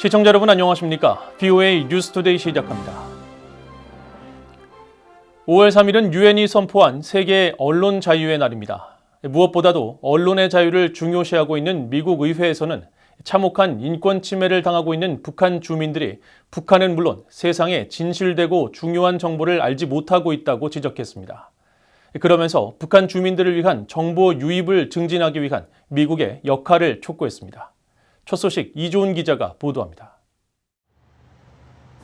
시청자 여러분 안녕하십니까? VOA 뉴스투데이 시작합니다. 5월 3일은 유엔이 선포한 세계 언론 자유의 날입니다. 무엇보다도 언론의 자유를 중요시하고 있는 미국 의회에서는 참혹한 인권 침해를 당하고 있는 북한 주민들이 북한은 물론 세상에 진실되고 중요한 정보를 알지 못하고 있다고 지적했습니다. 그러면서 북한 주민들을 위한 정보 유입을 증진하기 위한 미국의 역할을 촉구했습니다. 첫 소식 이조은 기자가 보도합니다.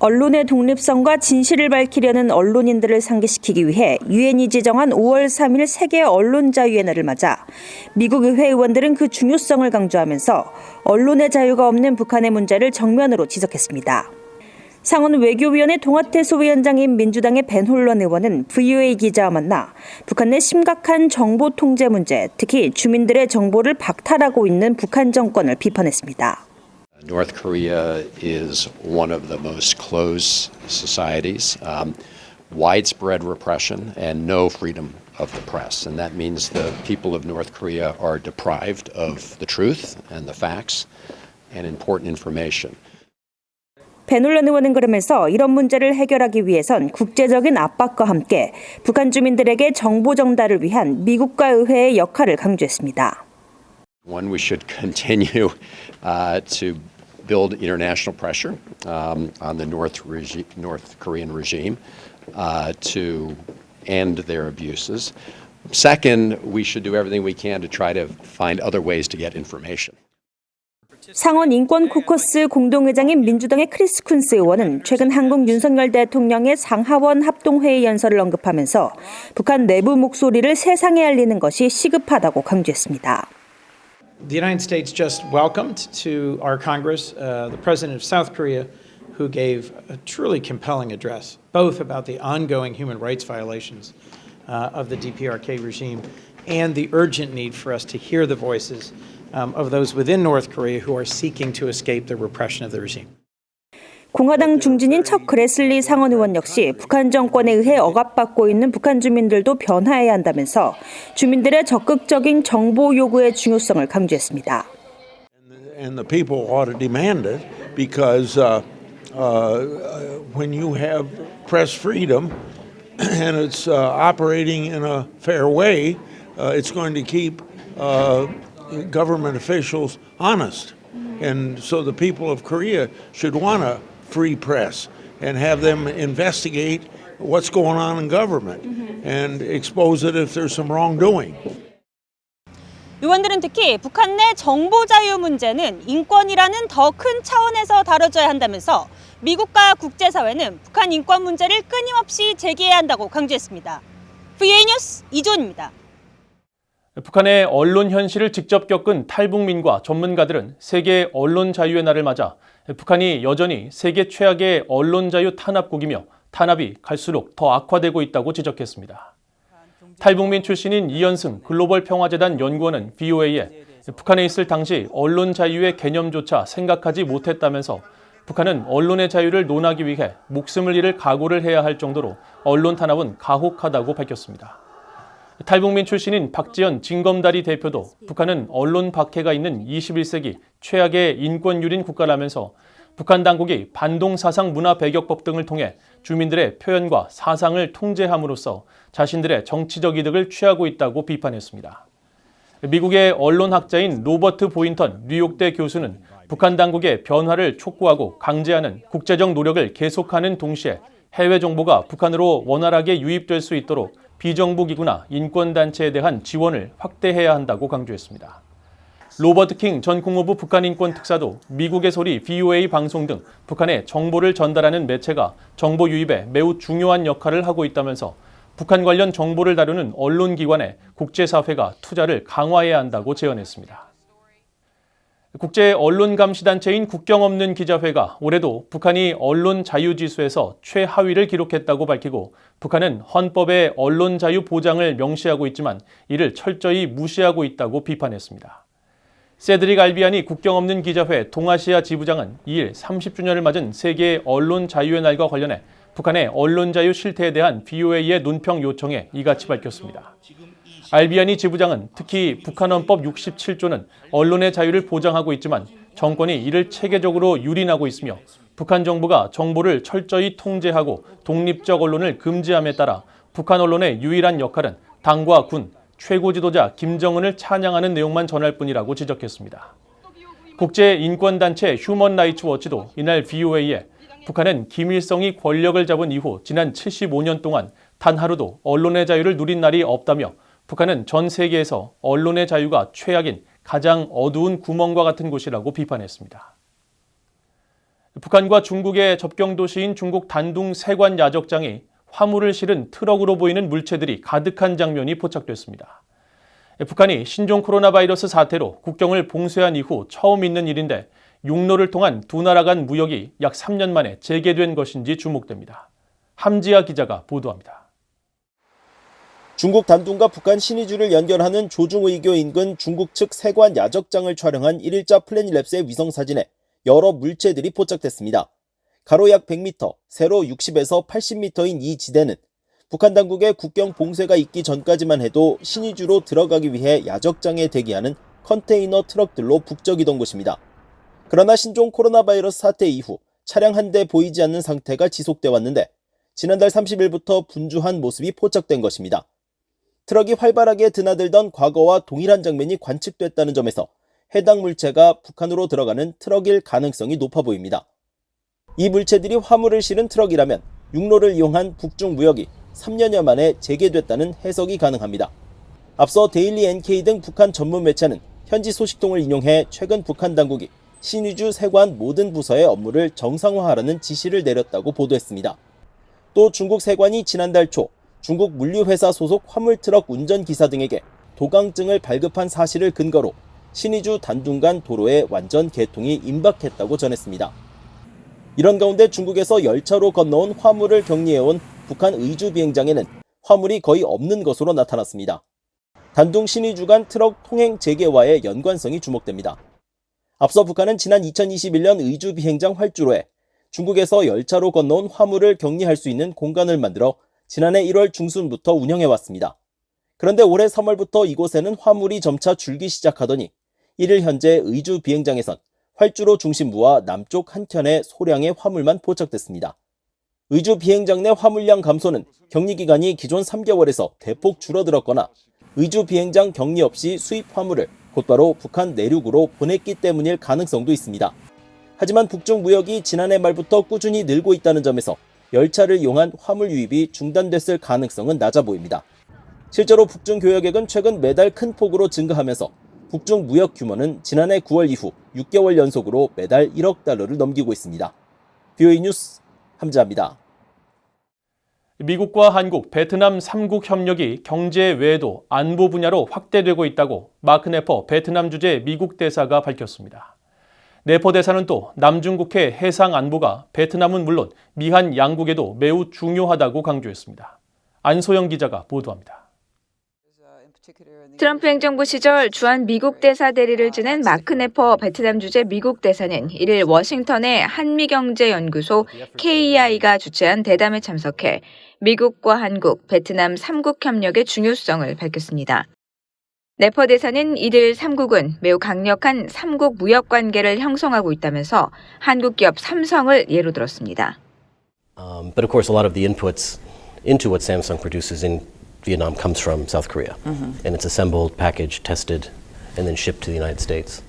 언론의 독립성과 진실을 밝히려는 언론인들을 상기시키기 위해 유엔이 지정한 5월 3일 세계 언론 자유의 날을 맞아 미국 의회 의원들은 그 중요성을 강조하면서 언론의 자유가 없는 북한의 문제를 정면으로 지적했습니다. 상원 외교위원회 동아태소위원장인 민주당의 벤홀런 의원은 VOA 기자와 만나 북한 내 심각한 정보 통제 문제, 특히 주민들의 정보를 박탈하고 있는 북한 정권을 비판했습니다. North Korea is one of the most closed societies, widespread repression and no freedom of the press. And that means the people of North Korea are deprived of the truth and the facts and important information. 벤홀런 의원은 그러면서 이런 문제를 해결하기 위해선 국제적인 압박과 함께 북한 주민들에게 정보 전달을 위한 미국과 의회의 역할을 강조했습니다. One, we should continue to build international pressure on the North Korean regime to end their abuses. Second, we should do everything we can to try to find other ways to get information. 상원 인권 코커스 공동의장인 민주당의 크리튼브링크 의원은 최근 한국 윤석열 대통령의 상하원 합동회의 연설을 언급하면서 북한 내부 목소리를 세상에 알리는 것이 시급하다고 강조했습니다. The United States just welcomed to our Congress the president of South Korea, who gave a truly compelling address, both about the ongoing human rights violations of the DPRK regime and the urgent need for us to hear the voices of those within North Korea who are seeking to escape the repression of the regime. 공화당 중진인 척 그레슬리 상원 의원 역시 북한 정권에 의해 억압받고 있는 북한 주민들도 변화해야 한다면서 주민들의 적극적인 정보 요구의 중요성을 강조했습니다. And the people ought to demand it because when you have press freedom and it's operating in a fair way, it's going to keep government officials honest. And so the people of Korea should want a free press and have them investigate what's going on in government and expose it if there's some wrongdoing. 의원들은 특히 북한 내 정보 자유 문제는 인권이라는 더 큰 차원에서 다뤄져야 한다면서 미국과 국제사회는 북한 인권 문제를 끊임없이 제기해야 한다고 강조했습니다. VOA 뉴스 이조은입니다. 북한의 언론 현실을 직접 겪은 탈북민과 전문가들은 세계 언론 자유의 날을 맞아 북한이 여전히 세계 최악의 언론 자유 탄압국이며 탄압이 갈수록 더 악화되고 있다고 지적했습니다. 탈북민 출신인 이현승 글로벌 평화재단 연구원은 VOA에 북한에 있을 당시 언론 자유의 개념조차 생각하지 못했다면서 북한은 언론의 자유를 논하기 위해 목숨을 잃을 각오를 해야 할 정도로 언론 탄압은 가혹하다고 밝혔습니다. 탈북민 출신인 박지연 진검다리 대표도 북한은 언론 박해가 있는 21세기 최악의 인권유린 국가라면서 북한 당국이 반동사상 문화배격법 등을 통해 주민들의 표현과 사상을 통제함으로써 자신들의 정치적 이득을 취하고 있다고 비판했습니다. 미국의 언론학자인 로버트 보인턴 뉴욕대 교수는 북한 당국의 변화를 촉구하고 강제하는 국제적 노력을 계속하는 동시에 해외 정보가 북한으로 원활하게 유입될 수 있도록 비정부 기구나 인권단체에 대한 지원을 확대해야 한다고 강조했습니다. 로버트 킹 전 국무부 북한인권특사도 미국의 소리 VOA 방송 등 북한에 정보를 전달하는 매체가 정보 유입에 매우 중요한 역할을 하고 있다면서 북한 관련 정보를 다루는 언론기관에 국제사회가 투자를 강화해야 한다고 제언했습니다. 국제언론감시단체인 국경없는기자회가 올해도 북한이 언론자유지수에서 최하위를 기록했다고 밝히고 북한은 헌법에 언론자유 보장을 명시하고 있지만 이를 철저히 무시하고 있다고 비판했습니다. 세드릭 알비아니 국경없는기자회 동아시아 지부장은 2일 30주년을 맞은 세계 언론자유의 날과 관련해 북한의 언론자유 실태에 대한 VOA의 논평 요청에 이같이 밝혔습니다. 알비아니 지부장은 특히 북한 헌법 67조는 언론의 자유를 보장하고 있지만 정권이 이를 체계적으로 유린하고 있으며 북한 정부가 정보를 철저히 통제하고 독립적 언론을 금지함에 따라 북한 언론의 유일한 역할은 당과 군, 최고 지도자 김정은을 찬양하는 내용만 전할 뿐이라고 지적했습니다. 국제인권단체 휴먼 라이츠 워치도 이날 VOA에 북한은 김일성이 권력을 잡은 이후 지난 75년 동안 단 하루도 언론의 자유를 누린 날이 없다며 북한은 전 세계에서 언론의 자유가 최악인 가장 어두운 구멍과 같은 곳이라고 비판했습니다. 북한과 중국의 접경 도시인 중국 단둥 세관 야적장이 화물을 실은 트럭으로 보이는 물체들이 가득한 장면이 포착됐습니다. 북한이 신종 코로나 바이러스 사태로 국경을 봉쇄한 이후 처음 있는 일인데 육로를 통한 두 나라 간 무역이 약 3년 만에 재개된 것인지 주목됩니다. 함지아 기자가 보도합니다. 중국 단둥과 북한 신의주를 연결하는 조중의교 인근 중국 측 세관 야적장을 촬영한 1일자 플래닛랩스의 위성사진에 여러 물체들이 포착됐습니다. 가로 약 100m, 세로 60에서 80m인 이 지대는 북한 당국의 국경 봉쇄가 있기 전까지만 해도 신의주로 들어가기 위해 야적장에 대기하는 컨테이너 트럭들로 북적이던 곳입니다. 그러나 신종 코로나 바이러스 사태 이후 차량 한 대 보이지 않는 상태가 지속돼 왔는데 지난달 30일부터 분주한 모습이 포착된 것입니다. 트럭이 활발하게 드나들던 과거와 동일한 장면이 관측됐다는 점에서 해당 물체가 북한으로 들어가는 트럭일 가능성이 높아 보입니다. 이 물체들이 화물을 실은 트럭이라면 육로를 이용한 북중 무역이 3년여 만에 재개됐다는 해석이 가능합니다. 앞서 데일리 NK 등 북한 전문 매체는 현지 소식통을 인용해 최근 북한 당국이 신의주 세관 모든 부서의 업무를 정상화하라는 지시를 내렸다고 보도했습니다. 또 중국 세관이 지난달 초 중국 물류회사 소속 화물트럭 운전기사 등에게 도강증을 발급한 사실을 근거로 신의주 단둥 간 도로에 완전 개통이 임박했다고 전했습니다. 이런 가운데 중국에서 열차로 건너온 화물을 격리해온 북한 의주 비행장에는 화물이 거의 없는 것으로 나타났습니다. 단둥 신의주 간 트럭 통행 재개와의 연관성이 주목됩니다. 앞서 북한은 지난 2021년 의주 비행장 활주로에 중국에서 열차로 건너온 화물을 격리할 수 있는 공간을 만들어 지난해 1월 중순부터 운영해왔습니다. 그런데 올해 3월부터 이곳에는 화물이 점차 줄기 시작하더니 1일 현재 의주 비행장에선 활주로 중심부와 남쪽 한켠에 소량의 화물만 포착됐습니다. 의주 비행장 내 화물량 감소는 격리 기간이 기존 3개월에서 대폭 줄어들었거나 의주 비행장 격리 없이 수입 화물을 곧바로 북한 내륙으로 보냈기 때문일 가능성도 있습니다. 하지만 북중 무역이 지난해 말부터 꾸준히 늘고 있다는 점에서 열차를 이용한 화물 유입이 중단됐을 가능성은 낮아 보입니다. 실제로 북중 교역액은 최근 매달 큰 폭으로 증가하면서 북중 무역 규모는 지난해 9월 이후 6개월 연속으로 매달 1억 달러를 넘기고 있습니다. VOA 뉴스 함지아입니다. 미국과 한국, 베트남 3국 협력이 경제 외에도 안보 분야로 확대되고 있다고 마크 네퍼 베트남 주재 미국 대사가 밝혔습니다. 네퍼 대사는 또 남중국해 해상 안보가 베트남은 물론 미한 양국에도 매우 중요하다고 강조했습니다. 안소영 기자가 보도합니다. 트럼프 행정부 시절 주한 미국 대사 대리를 지낸 마크 네퍼 베트남 주재 미국 대사는 1일 워싱턴의 한미경제연구소 KEI가 주최한 대담에 참석해 미국과 한국, 베트남 3국 협력의 중요성을 밝혔습니다. 네퍼 대사는 이들 3국은 매우 강력한 3국 무역 관계를 형성하고 있다면서 한국 기업 삼성을 예로 들었습니다. But of course, a lot of the inputs into what Samsung produces in Vietnam comes from South Korea, and it's assembled, packaged, tested, and then shipped to the United States.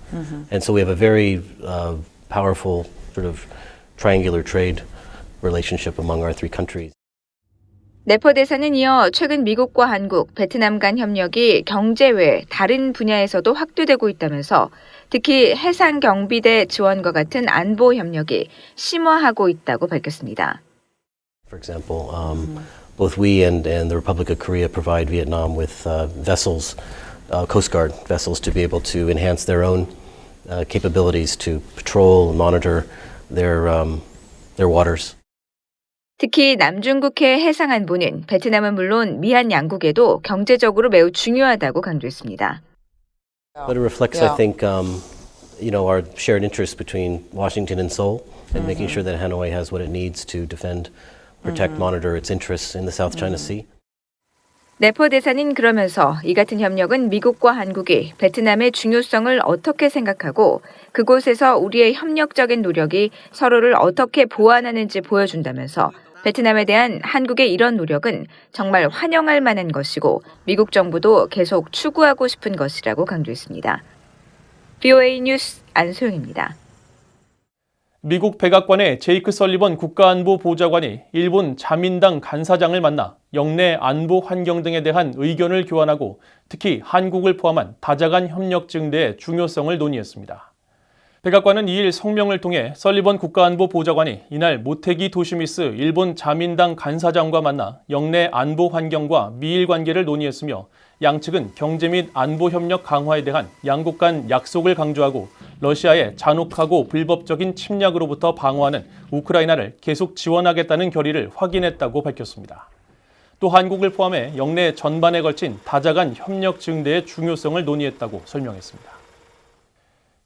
And so we have a very powerful sort of triangular trade relationship among our three countries. 네퍼 대사는 이어 최근 미국과 한국, 베트남 간 협력이 경제 외 다른 분야에서도 확대되고 있다면서 특히 해상 경비대 지원과 같은 안보 협력이 심화하고 있다고 밝혔습니다. For example, both we and the Republic of Korea provide Vietnam with vessels, Coast Guard vessels, to be able to enhance their own capabilities to patrol and monitor their waters. 특히 남중국해 해상 안보는 베트남은 물론 미한 양국에도 경제적으로 매우 중요하다고 강조했습니다. But it reflects, I think, our shared interest between Washington and Seoul, and making sure that Hanoi has what it needs to defend, protect, monitor its interests in the South China Sea. 네퍼 대사는 그러면서 이 같은 협력은 미국과 한국이 베트남의 중요성을 어떻게 생각하고 그곳에서 우리의 협력적인 노력이 서로를 어떻게 보완하는지 보여준다면서 베트남에 대한 한국의 이런 노력은 정말 환영할 만한 것이고 미국 정부도 계속 추구하고 싶은 것이라고 강조했습니다. VOA 뉴스 안소영입니다. 미국 백악관의 제이크 설리번 국가안보보좌관이 일본 자민당 간사장을 만나 영내 안보 환경 등에 대한 의견을 교환하고 특히 한국을 포함한 다자간 협력 증대의 중요성을 논의했습니다. 백악관은 2일 성명을 통해 설리번 국가안보보좌관이 이날 모테기 토시미스 일본 자민당 간사장과 만나 영내 안보 환경과 미일 관계를 논의했으며 양측은 경제 및 안보 협력 강화에 대한 양국 간 약속을 강조하고 러시아의 잔혹하고 불법적인 침략으로부터 방어하는 우크라이나를 계속 지원하겠다는 결의를 확인했다고 밝혔습니다. 또 한국을 포함해 영내 전반에 걸친 다자간 협력 증대의 중요성을 논의했다고 설명했습니다.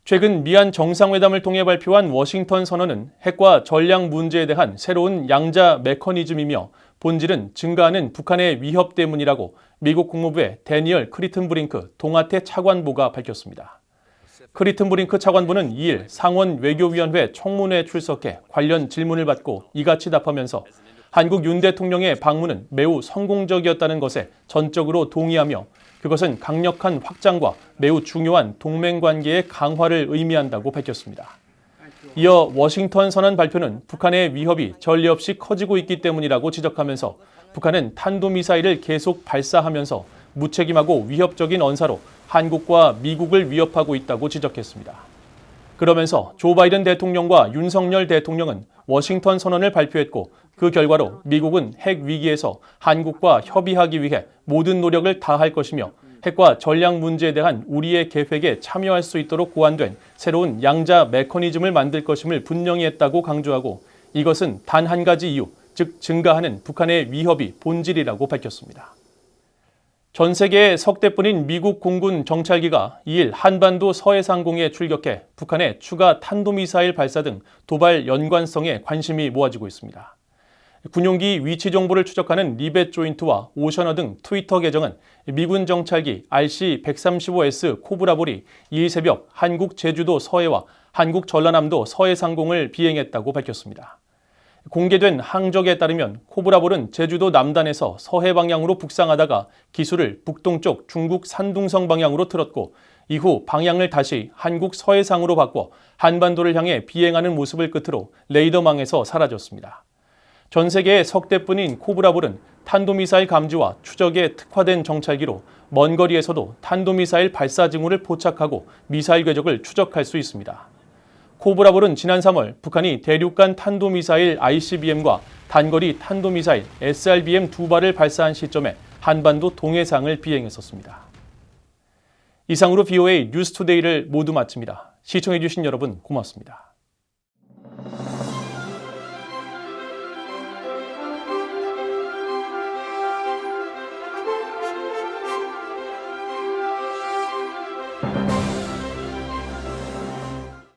최근 미한 정상회담을 통해 발표한 워싱턴 선언은 핵과 전략 문제에 대한 새로운 양자 메커니즘이며 본질은 증가하는 북한의 위협 때문이라고 미국 국무부의 데니얼 크리튼브링크 동아태 차관보가 밝혔습니다. 크리튼브링크 차관보는 2일 상원 외교위원회 청문회에 출석해 관련 질문을 받고 이같이 답하면서 한국 윤 대통령의 방문은 매우 성공적이었다는 것에 전적으로 동의하며 그것은 강력한 확장과 매우 중요한 동맹관계의 강화를 의미한다고 밝혔습니다. 이어 워싱턴 선언 발표는 북한의 위협이 전례 없이 커지고 있기 때문이라고 지적하면서 북한은 탄도미사일을 계속 발사하면서 무책임하고 위협적인 언사로 한국과 미국을 위협하고 있다고 지적했습니다. 그러면서 조 바이든 대통령과 윤석열 대통령은 워싱턴 선언을 발표했고 그 결과로 미국은 핵 위기에서 한국과 협의하기 위해 모든 노력을 다할 것이며 핵과 전략 문제에 대한 우리의 계획에 참여할 수 있도록 고안된 새로운 양자 메커니즘을 만들 것임을 분명히 했다고 강조하고 이것은 단 한 가지 이유, 즉 증가하는 북한의 위협이 본질이라고 밝혔습니다. 전 세계의 석대뿐인 미국 공군 정찰기가 2일 한반도 서해상공에 출격해 북한의 추가 탄도미사일 발사 등 도발 연관성에 관심이 모아지고 있습니다. 군용기 위치 정보를 추적하는 리벳 조인트와 오셔너 등 트위터 계정은 미군 정찰기 RC-135S 코브라볼이 2일 새벽 한국 제주도 서해와 한국 전라남도 서해상공을 비행했다고 밝혔습니다. 공개된 항적에 따르면 코브라볼은 제주도 남단에서 서해 방향으로 북상하다가 기수를 북동쪽 중국 산둥성 방향으로 틀었고 이후 방향을 다시 한국 서해상으로 바꿔 한반도를 향해 비행하는 모습을 끝으로 레이더망에서 사라졌습니다. 전 세계의 석대뿐인 코브라볼은 탄도미사일 감지와 추적에 특화된 정찰기로 먼 거리에서도 탄도미사일 발사 징후를 포착하고 미사일 궤적을 추적할 수 있습니다. 코브라볼은 지난 3월 북한이 대륙간 탄도미사일 ICBM과 단거리 탄도미사일 SRBM 2발을 발사한 시점에 한반도 동해상을 비행했었습니다. 이상으로 VOA 뉴스투데이를 모두 마칩니다. 시청해주신 여러분 고맙습니다.